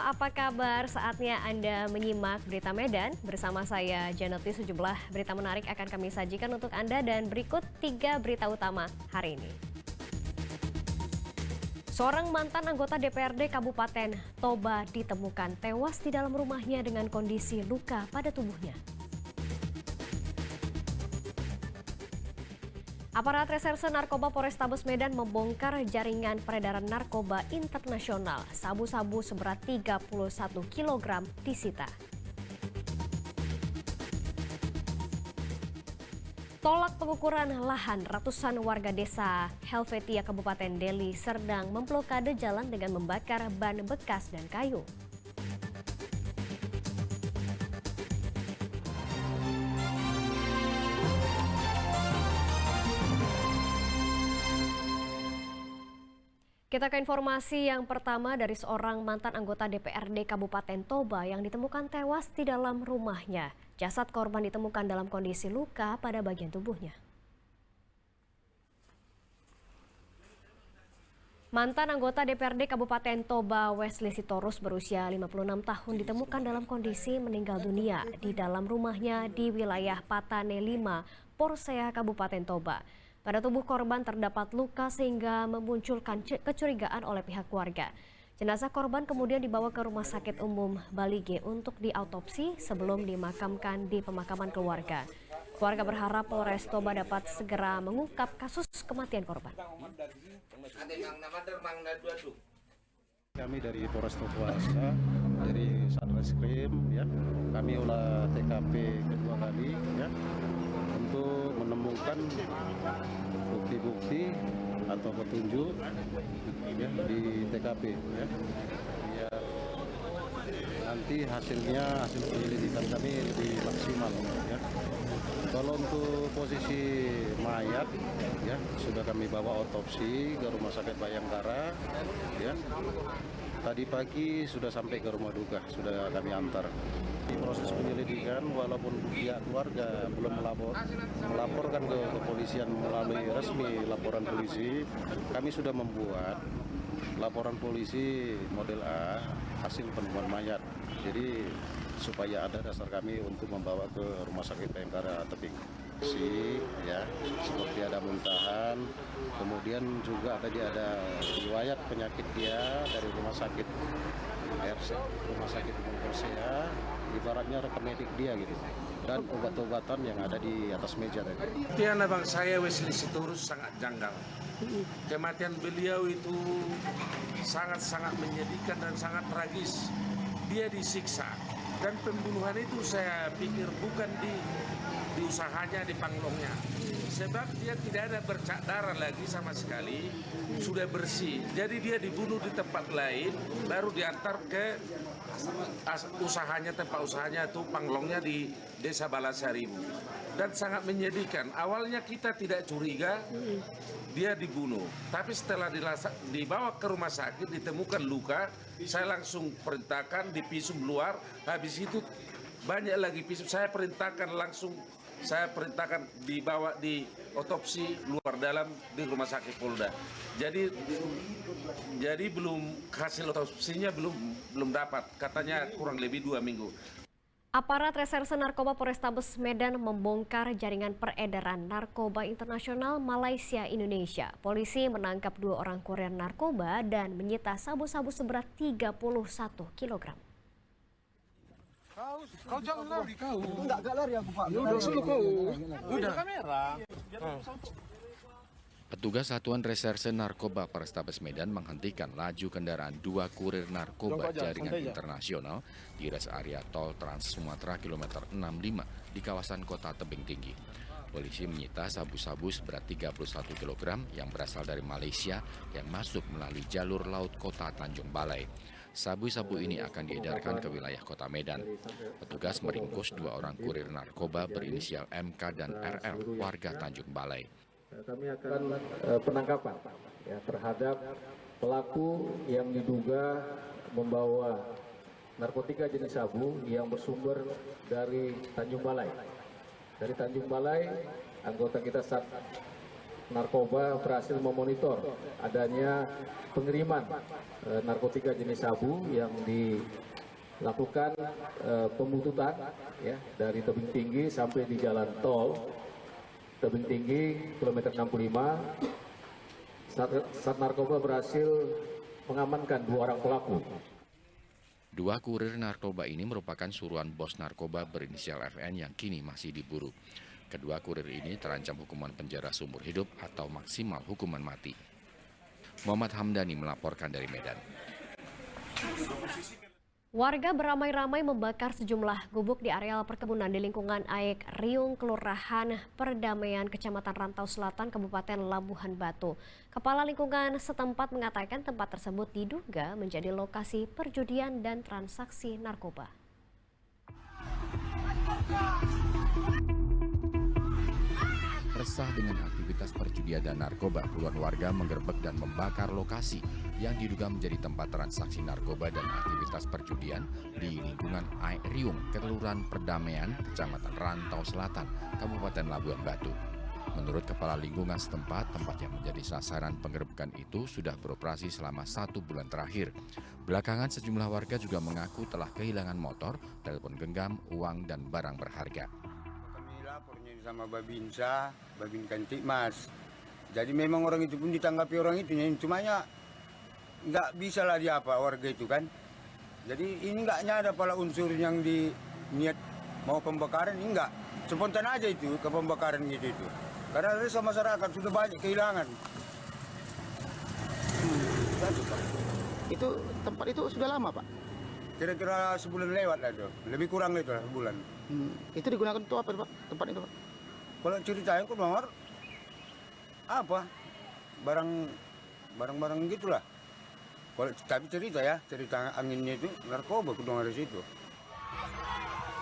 apa kabar? Saatnya Anda menyimak Berita Medan. Bersama saya, Janoti. Sejumlah berita menarik akan kami sajikan untuk Anda dan berikut 3 berita utama hari ini. Seorang mantan anggota DPRD Kabupaten Toba ditemukan tewas di dalam rumahnya dengan kondisi luka pada tubuhnya. Aparat Reserse Narkoba Polrestabes Medan membongkar jaringan peredaran narkoba internasional. Sabu-sabu seberat 31 kg disita. Tolak pengukuran lahan, ratusan warga desa Helvetia Kabupaten Deli Serdang memblokade jalan dengan membakar ban bekas dan kayu. Kita ke informasi yang pertama dari seorang mantan anggota DPRD Kabupaten Toba yang ditemukan tewas di dalam rumahnya. Jasad korban ditemukan dalam kondisi luka pada bagian tubuhnya. Mantan anggota DPRD Kabupaten Toba Wesley Sitorus berusia 56 tahun ditemukan dalam kondisi meninggal dunia di dalam rumahnya di wilayah Patane 5, Porsea, Kabupaten Toba. Pada tubuh korban terdapat luka sehingga memunculkan kecurigaan oleh pihak keluarga. Jenazah korban kemudian dibawa ke Rumah Sakit Umum Balige untuk diautopsi sebelum dimakamkan di pemakaman keluarga. Keluarga berharap Polres Toba dapat segera mengungkap kasus kematian korban. Kami dari Polres Toba, dari Satreskrim, ya, kami olah TKP kedua kali, ya, untuk menemukan bukti-bukti atau petunjuk, ya, di TKP, ya. Biar nanti hasil penyelidikan kami lebih maksimal, ya. Kalau untuk posisi mayat, ya, sudah kami bawa otopsi ke Rumah Sakit Bayangkara, ya. Tadi pagi sudah sampai ke rumah duka, sudah kami antar. Di proses penyelidikan, walaupun pihak keluarga belum melaporkan ke kepolisian melalui resmi laporan polisi, kami sudah membuat laporan polisi model A hasil penemuan mayat. Jadi supaya ada dasar kami untuk membawa ke Rumah Sakit Bayangkara Tebing. Ya, seperti ada muntahan, kemudian juga tadi ada riwayat penyakit dia dari Rumah Sakit Umum Porsea, ibaratnya rekam medik dia gitu, dan obat-obatan yang ada di atas meja tadi. Kematian abang saya Wesley Sitorus sangat janggal. Kematian beliau itu sangat-sangat menyedihkan dan sangat tragis. Dia disiksa dan pembunuhan itu saya pikir bukan di usahanya, di panglongnya. Sebab dia tidak ada bercak darah lagi sama sekali, sudah bersih. Jadi dia dibunuh di tempat lain, baru diantar ke usahanya, tempat usahanya itu panglongnya di Desa Balasaribu. Dan sangat menyedihkan. Awalnya kita tidak curiga dia dibunuh. Tapi setelah dibawa ke rumah sakit, ditemukan luka, saya langsung perintahkan dipisum luar. Habis itu banyak lagi pisum, saya perintahkan dibawa di otopsi luar dalam di Rumah Sakit Polda. Jadi belum hasil otopsinya belum dapat, katanya kurang lebih 2 minggu. Aparat Reserse Narkoba Polrestabes Medan membongkar jaringan peredaran narkoba internasional Malaysia-Indonesia. Polisi menangkap 2 orang kurir narkoba dan menyita sabu-sabu seberat 31 kg. Kau jangan lari kau. Enggak lari aku Pak. Udah suruh kau. Udah kamera. Petugas Satuan Reserse Narkoba Polrestabes Medan menghentikan laju kendaraan 2 kurir narkoba jaringan internasional di rest area tol Trans Sumatera kilometer 65 di kawasan Kota Tebing Tinggi. Polisi menyita sabu-sabu seberat 31 kg yang berasal dari Malaysia yang masuk melalui jalur laut Kota Tanjung Balai. Sabu-sabu ini akan diedarkan ke wilayah Kota Medan. Petugas meringkus 2 orang kurir narkoba berinisial MK dan RL warga Tanjung Balai. Kami akan penangkapan ya, terhadap pelaku yang diduga membawa narkotika jenis sabu yang bersumber dari Tanjung Balai. Dari Tanjung Balai, anggota kita Narkoba berhasil memonitor adanya pengiriman narkotika jenis sabu yang dilakukan pembututan ya, dari tebing tinggi sampai di jalan tol tebing tinggi kilometer 65. Saat narkoba berhasil mengamankan 2 orang pelaku. 2 kurir narkoba ini merupakan suruhan bos narkoba berinisial FN yang kini masih diburu. Kedua kurir ini terancam hukuman penjara seumur hidup atau maksimal hukuman mati. Muhammad Hamdani melaporkan dari Medan. Warga beramai-ramai membakar sejumlah gubuk di areal perkebunan di lingkungan Aek Riung, Kelurahan Perdamaian, Kecamatan Rantau Selatan, Kabupaten Labuhan Batu. Kepala lingkungan setempat mengatakan tempat tersebut diduga menjadi lokasi perjudian dan transaksi narkoba. Resah dengan aktivitas perjudian dan narkoba, puluhan warga menggerebek dan membakar lokasi yang diduga menjadi tempat transaksi narkoba dan aktivitas perjudian di lingkungan Aek Riung, Kelurahan Perdamaian, Kecamatan Rantau Selatan, Kabupaten Labuhan Batu. Menurut Kepala Lingkungan setempat, tempat yang menjadi sasaran penggerebekan itu sudah beroperasi selama 1 bulan terakhir. Belakangan sejumlah warga juga mengaku telah kehilangan motor, telepon genggam, uang, dan barang berharga. Lapornya sama Babinsa, Babin Kantikmas. Jadi memang orang itu pun ditanggapi orang itu, cumanya nggak bisa lah dia apa warga itu kan. Jadi ini nggak ada pala unsur yang di niat mau pembakaran, ini nggak. Spontan aja itu ke pembakaran gitu itu. Karena resa masyarakat sudah banyak kehilangan. Itu tempat itu sudah lama, Pak? Kira-kira sebulan lewat lah itu, lebih kurang itu lah sebulan. Itu digunakan untuk apa, Pak? Tempat itu, Pak? Kalau ceritanya kok nomor apa? Barang-barang gitulah. Kalau tapi cerita anginnya itu narkoba kudung dari situ.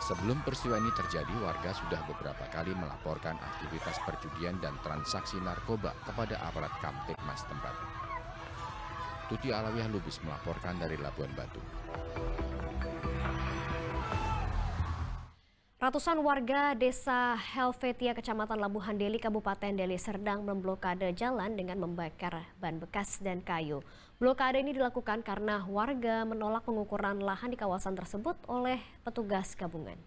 Sebelum peristiwa ini terjadi, warga sudah beberapa kali melaporkan aktivitas perjudian dan transaksi narkoba kepada aparat Kamtipmas tempat. Tuti Alawiyah Lubis melaporkan dari Labuhan Batu. Ratusan warga desa Helvetia, Kecamatan Labuhan Deli, Kabupaten Deli Serdang memblokade jalan dengan membakar ban bekas dan kayu. Blokade ini dilakukan karena warga menolak pengukuran lahan di kawasan tersebut oleh petugas gabungan.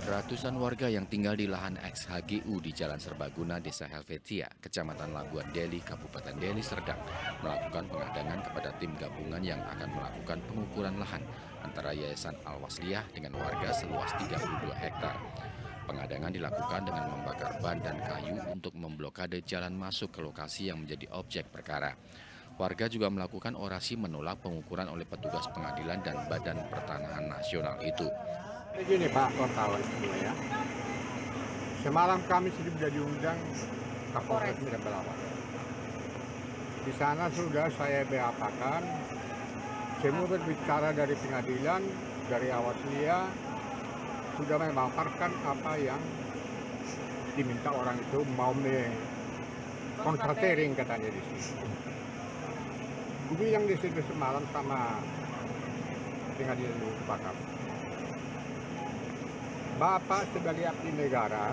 Ratusan warga yang tinggal di lahan ex-HGU di Jalan Serbaguna, Desa Helvetia, Kecamatan Labuhan Deli, Kabupaten Deli Serdang, melakukan pengadangan kepada tim gabungan yang akan melakukan pengukuran lahan antara Yayasan Al-Wasliyah dengan warga seluas 32 hektar. Pengadangan dilakukan dengan membakar ban dan kayu untuk memblokade jalan masuk ke lokasi yang menjadi objek perkara. Warga juga melakukan orasi menolak pengukuran oleh petugas pengadilan dan Badan Pertanahan Nasional itu. Begini Pak wartawan semua ya, semalam kami sudah diundang Kapolres Medan Belawan. Di sana sudah saya BAP-kan, semua berbicara dari pengadilan, dari Al-Wasliyah, sudah memaparkan apa yang diminta orang itu mau konsultering katanya di sini. Gue bilang di situ semalam sama pengadilan bakar. Bapak sebagai abdi negara,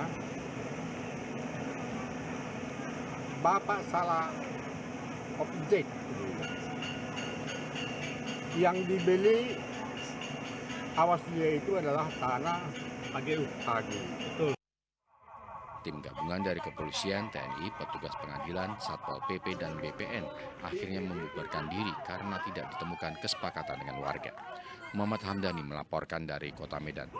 Bapak salah objek. Yang dibeli Al-Wasliyah itu adalah tanah HGU. Betul. Tim gabungan dari kepolisian, TNI, petugas pengadilan, Satpol PP, dan BPN akhirnya membubarkan diri karena tidak ditemukan kesepakatan dengan warga. Muhammad Hamdani melaporkan dari Kota Medan.